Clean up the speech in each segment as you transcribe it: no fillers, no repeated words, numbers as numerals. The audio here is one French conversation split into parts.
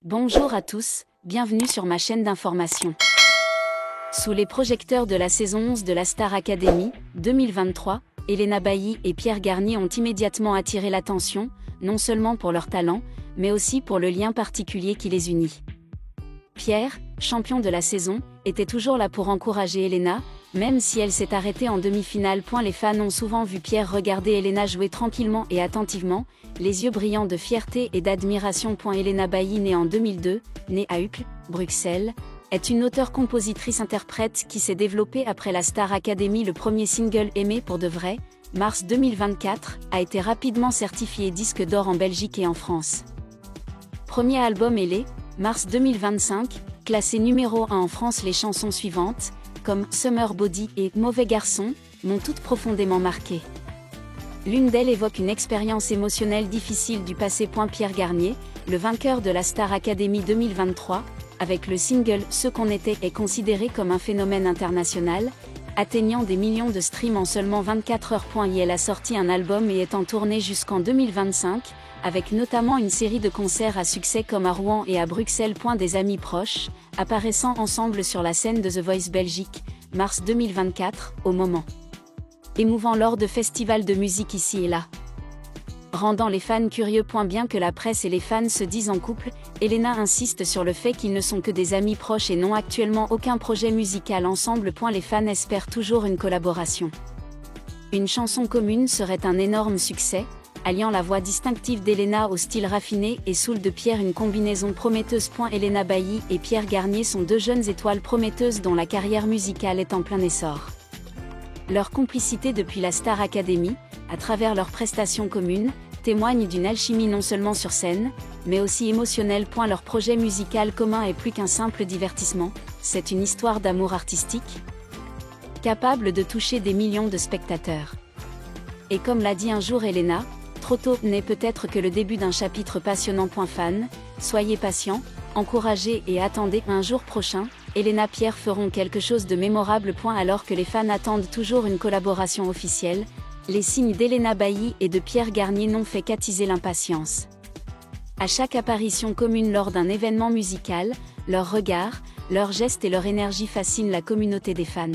Bonjour à tous, bienvenue sur ma chaîne d'information. Sous les projecteurs de la saison 11 de la Star Academy 2023, Elena Bailly et Pierre Garnier ont immédiatement attiré l'attention, non seulement pour leur talent, mais aussi pour le lien particulier qui les unit. Pierre, champion de la saison, était toujours là pour encourager Elena, même si elle s'est arrêtée en demi-finale. Les fans ont souvent vu Pierre regarder Elena jouer tranquillement et attentivement, les yeux brillants de fierté et d'admiration. Elena Bailly, née en 2002, née à Uccle, Bruxelles, est une auteure-compositrice-interprète qui s'est développée après la Star Academy. Le premier single Aimer pour de vrai, mars 2024, a été rapidement certifié disque d'or en Belgique et en France. Premier album Elle, mars 2025, classé numéro 1 en France. Les chansons suivantes, comme Summer Body et Mauvais garçon, m'ont toutes profondément marquée. L'une d'elles évoque une expérience émotionnelle difficile du passé. Pierre Garnier, le vainqueur de la Star Academy 2023, avec le single Ce qu'on était, est considéré comme un phénomène international, atteignant des millions de streams en seulement 24 heures. Elle a sorti un album et est en tournée jusqu'en 2025, avec notamment une série de concerts à succès comme à Rouen et à Bruxelles. Des amis proches, apparaissant ensemble sur la scène de The Voice Belgique, mars 2024, au moment émouvant lors de festivals de musique ici et là, rendant les fans curieux. Bien que la presse et les fans se disent en couple, Elena insiste sur le fait qu'ils ne sont que des amis proches et n'ont actuellement aucun projet musical ensemble. Les fans espèrent toujours une collaboration. Une chanson commune serait un énorme succès, alliant la voix distinctive d'Elena au style raffiné et soul de Pierre, une combinaison prometteuse. Elena Bailly et Pierre Garnier sont deux jeunes étoiles prometteuses dont la carrière musicale est en plein essor. Leur complicité depuis la Star Academy, à travers leurs prestations communes, témoigne d'une alchimie non seulement sur scène, mais aussi émotionnelle. Leur projet musical commun est plus qu'un simple divertissement, c'est une histoire d'amour artistique, capable de toucher des millions de spectateurs. Et comme l'a dit un jour Elena, trop tôt n'est peut-être que le début d'un chapitre passionnant. Fans, soyez patients, encouragez et attendez. Un jour prochain, Elena et Pierre feront quelque chose de mémorable. Alors que les fans attendent toujours une collaboration officielle, les signes d'Elena Bailly et de Pierre Garnier n'ont fait qu'attiser l'impatience. À chaque apparition commune lors d'un événement musical, leurs regards, leurs gestes et leur énergie fascinent la communauté des fans.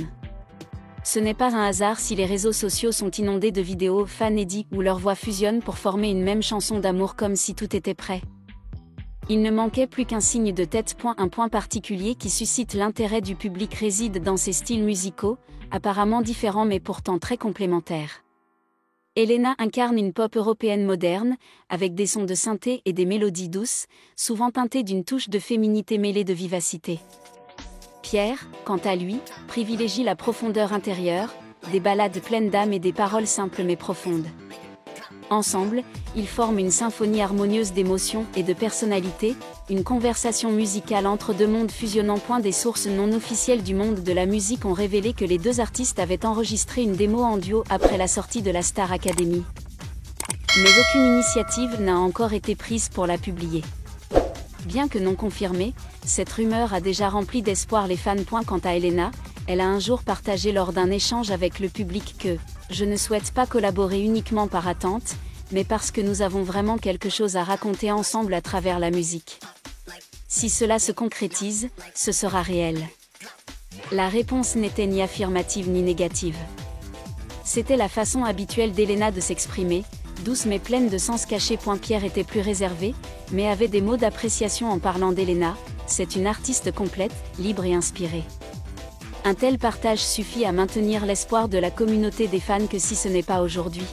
Ce n'est pas un hasard si les réseaux sociaux sont inondés de vidéos fan edits où leurs voix fusionnent pour former une même chanson d'amour, comme si tout était prêt. Il ne manquait plus qu'un signe de tête. Un point particulier qui suscite l'intérêt du public réside dans ces styles musicaux, apparemment différents mais pourtant très complémentaires. Elena incarne une pop européenne moderne, avec des sons de synthé et des mélodies douces, souvent teintées d'une touche de féminité mêlée de vivacité. Pierre, quant à lui, privilégie la profondeur intérieure, des ballades pleines d'âme et des paroles simples mais profondes. Ensemble, ils forment une symphonie harmonieuse d'émotions et de personnalité, une conversation musicale entre deux mondes fusionnant. Des sources non officielles du monde de la musique ont révélé que les deux artistes avaient enregistré une démo en duo après la sortie de la Star Academy. Mais aucune initiative n'a encore été prise pour la publier. Bien que non confirmée, cette rumeur a déjà rempli d'espoir les fans. Quant à Elena, elle a un jour partagé lors d'un échange avec le public que « Je ne souhaite pas collaborer uniquement par attente, mais parce que nous avons vraiment quelque chose à raconter ensemble à travers la musique. Si cela se concrétise, ce sera réel. » La réponse n'était ni affirmative ni négative. C'était la façon habituelle d'Elena de s'exprimer, douce mais pleine de sens caché. Pierre était plus réservé, mais avait des mots d'appréciation en parlant d'Elena. C'est une artiste complète, libre et inspirée. Un tel partage suffit à maintenir l'espoir de la communauté des fans que si ce n'est pas aujourd'hui.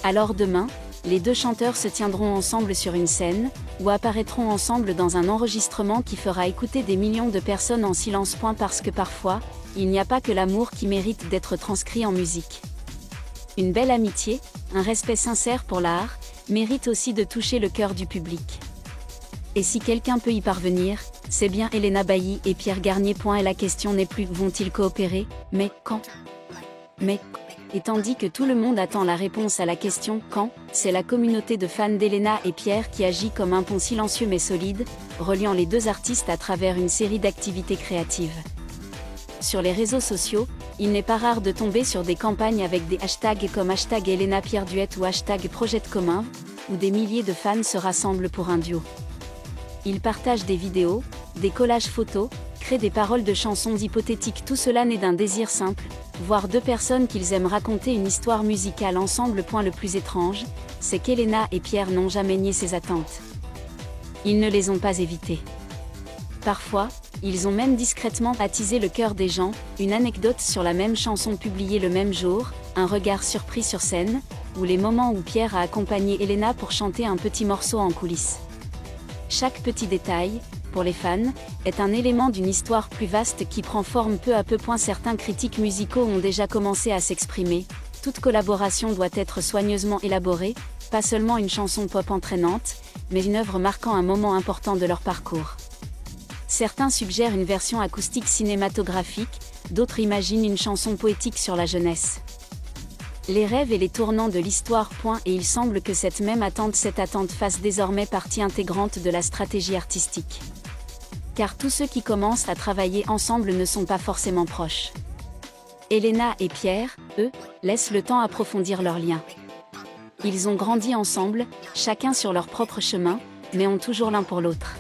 Alors demain, les deux chanteurs se tiendront ensemble sur une scène, ou apparaîtront ensemble dans un enregistrement qui fera écouter des millions de personnes en silence. Parce que parfois, il n'y a pas que l'amour qui mérite d'être transcrit en musique. Une belle amitié, un respect sincère pour l'art, mérite aussi de toucher le cœur du public. Et si quelqu'un peut y parvenir, c'est bien Elena Bailly et Pierre Garnier. Et la question n'est plus vont-ils coopérer, mais quand ? Et tandis que tout le monde attend la réponse à la question « Quand ?», c'est la communauté de fans d'Elena et Pierre qui agit comme un pont silencieux mais solide, reliant les deux artistes à travers une série d'activités créatives. Sur les réseaux sociaux, il n'est pas rare de tomber sur des campagnes avec des hashtags comme hashtag Elena Pierre Duet ou hashtag Projet commun, où des milliers de fans se rassemblent pour un duo. Ils partagent des vidéos, des collages photos, créent des paroles de chansons hypothétiques. Tout cela naît d'un désir simple, voir deux personnes qu'ils aiment raconter une histoire musicale ensemble. Le point le plus étrange, c'est qu'Elena et Pierre n'ont jamais nié ces attentes. Ils ne les ont pas évitées. Parfois, ils ont même discrètement attisé le cœur des gens. Une anecdote sur la même chanson publiée le même jour, un regard surpris sur scène, ou les moments où Pierre a accompagné Elena pour chanter un petit morceau en coulisses. Chaque petit détail, pour les fans, est un élément d'une histoire plus vaste qui prend forme peu à peu. Certains critiques musicaux ont déjà commencé à s'exprimer. Toute collaboration doit être soigneusement élaborée, pas seulement une chanson pop entraînante, mais une œuvre marquant un moment important de leur parcours. Certains suggèrent une version acoustique cinématographique, d'autres imaginent une chanson poétique sur la jeunesse. Les rêves et les tournants de l'histoire. Et il semble que cette attente fasse désormais partie intégrante de la stratégie artistique. Car tous ceux qui commencent à travailler ensemble ne sont pas forcément proches. Elena et Pierre, eux, laissent le temps approfondir leur lien. Ils ont grandi ensemble, chacun sur leur propre chemin, mais ont toujours l'un pour l'autre.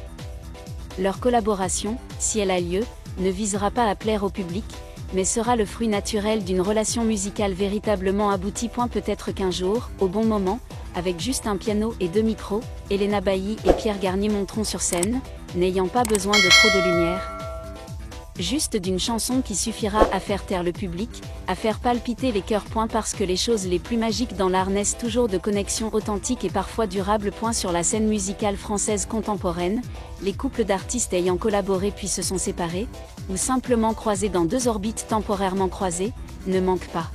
Leur collaboration, si elle a lieu, ne visera pas à plaire au public, mais sera le fruit naturel d'une relation musicale véritablement aboutie. Peut-être qu'un jour, au bon moment, avec juste un piano et 2 micros, Elena Bailly et Pierre Garnier monteront sur scène, n'ayant pas besoin de trop de lumière. Juste d'une chanson qui suffira à faire taire le public, à faire palpiter les cœurs. Parce que les choses les plus magiques dans l'art naissent toujours de connexions authentiques et parfois durables. Sur la scène musicale française contemporaine, les couples d'artistes ayant collaboré puis se sont séparés, ou simplement croisés dans deux orbites temporairement croisées, ne manquent pas.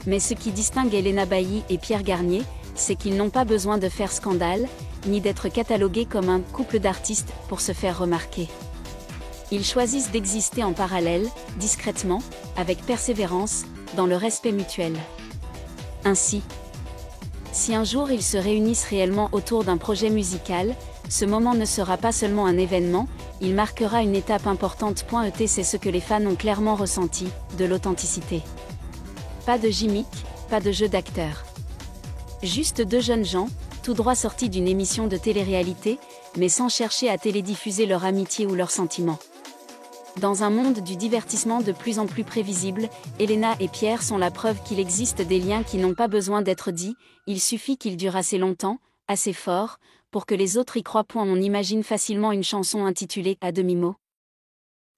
Mais ce qui distingue Elena Bailly et Pierre Garnier, c'est qu'ils n'ont pas besoin de faire scandale, ni d'être catalogués comme un couple d'artistes pour se faire remarquer. Ils choisissent d'exister en parallèle, discrètement, avec persévérance, dans le respect mutuel. Ainsi, si un jour ils se réunissent réellement autour d'un projet musical, ce moment ne sera pas seulement un événement, il marquera une étape importante. C'est ce que les fans ont clairement ressenti, de l'authenticité. Pas de gimmick, pas de jeu d'acteur. Juste deux jeunes gens, tout droit sortis d'une émission de télé-réalité, mais sans chercher à télédiffuser leur amitié ou leurs sentiments. Dans un monde du divertissement de plus en plus prévisible, Elena et Pierre sont la preuve qu'il existe des liens qui n'ont pas besoin d'être dits, il suffit qu'ils durent assez longtemps, assez fort, pour que les autres y croient. On imagine facilement une chanson intitulée « À demi-mot »,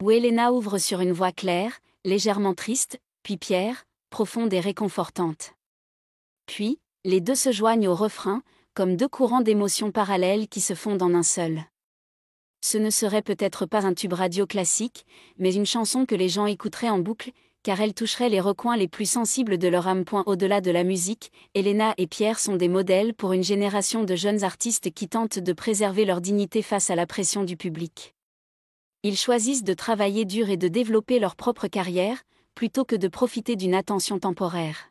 où Elena ouvre sur une voix claire, légèrement triste, puis Pierre, profonde et réconfortante. Puis, les deux se joignent au refrain, comme deux courants d'émotions parallèles qui se fondent en un seul. Ce ne serait peut-être pas un tube radio classique, mais une chanson que les gens écouteraient en boucle, car elle toucherait les recoins les plus sensibles de leur âme. Au-delà de la musique, Elena et Pierre sont des modèles pour une génération de jeunes artistes qui tentent de préserver leur dignité face à la pression du public. Ils choisissent de travailler dur et de développer leur propre carrière, plutôt que de profiter d'une attention temporaire.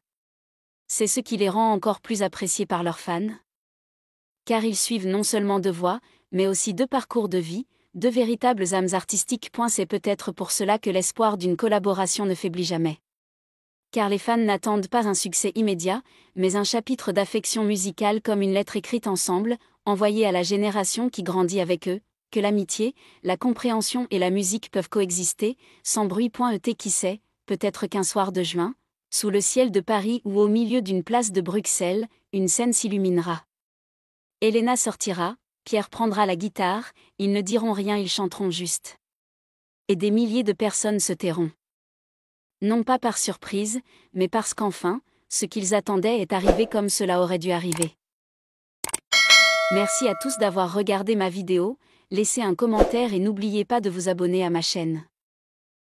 C'est ce qui les rend encore plus appréciés par leurs fans. Car ils suivent non seulement deux voies, mais aussi deux parcours de vie, deux véritables âmes artistiques. C'est peut-être pour cela que l'espoir d'une collaboration ne faiblit jamais. Car les fans n'attendent pas un succès immédiat, mais un chapitre d'affection musicale comme une lettre écrite ensemble, envoyée à la génération qui grandit avec eux, que l'amitié, la compréhension et la musique peuvent coexister, sans bruit. Qui sait, peut-être qu'un soir de juin, sous le ciel de Paris ou au milieu d'une place de Bruxelles, une scène s'illuminera. Elena sortira, Pierre prendra la guitare, ils ne diront rien, ils chanteront juste. Et des milliers de personnes se tairont. Non pas par surprise, mais parce qu'enfin, ce qu'ils attendaient est arrivé comme cela aurait dû arriver. Merci à tous d'avoir regardé ma vidéo, laissez un commentaire et n'oubliez pas de vous abonner à ma chaîne.